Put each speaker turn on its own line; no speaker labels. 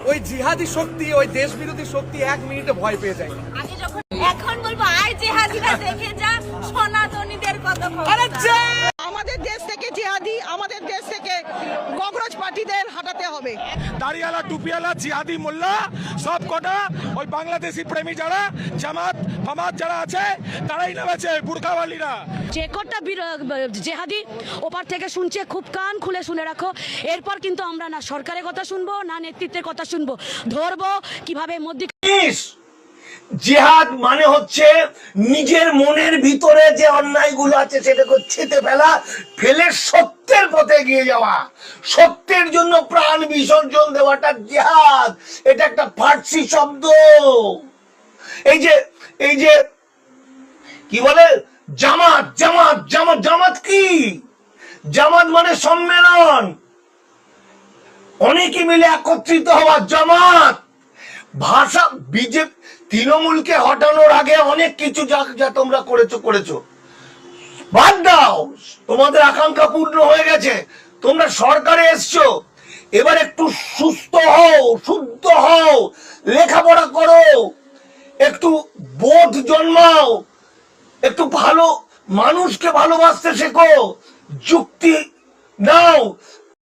ওই জিহাদি শক্তি, ওই দেশ বিরোধী শক্তি 1 মিনিটে ভয় পেয়ে যায়।
আগে যখন, এখন বলবো আর জিহাদিরা দেখে যা সনাতনীদের কত
আমাদের দেশ থেকে জিহাদি, আমাদের দেশ থেকে কংগ্রেস পার্টিদের হাঁটাতে হবে।
দাড়িওয়ালা টুপিওয়ালা জিহাদি মোল্লা সব কটা ওই বাংলাদেশি প্রেমী যারা জামাত ফামাত যারা আছে তারাই নেমেছে, বুরকাওয়ালিরা।
যে কটা জেহাদি ওপার থেকে শুনছে, খুব কান খুলে শুনে রাখো। এরপর কিন্তু আমরা না সরকারের কথা শুনবো, না নেতৃত্বের কথা শুনবো, ধরবো কিভাবে মধ্যে।
জিহাদ মানে হচ্ছে নিজের মনের ভিতরে যে অন্যায়গুলো আছে সেটাকে ছেঁটে ফেলে সত্যের পথে এগিয়ে যাওয়া, সত্যের জন্য প্রাণ বিসর্জন দেওয়াটা জিহাদ। এটা একটা ফার্সি শব্দ। এই যে কি বলে জামাত, জামাত জামাত জামাত কি? জামাত মানে সম্মেলন, অনেকে মিলে একত্রিত হওয়া জামাত। ভাষা বিজেপি তৃণমূলকে হটানোর আগে অনেক কিছু যা তোমরা করেছো বাদ দাও, তোমাদের আকাঙ্ক্ষা পূর্ণ হয়ে গেছে, তোমরা সরকারে এসছো, এবার একটু সুস্থ হও, শুদ্ধ হও, লেখাপড়া করো, একটু বোধ জন্মাও, একটু ভালো মানুষকে ভালোবাসতে শেখো, যুক্তি নাও,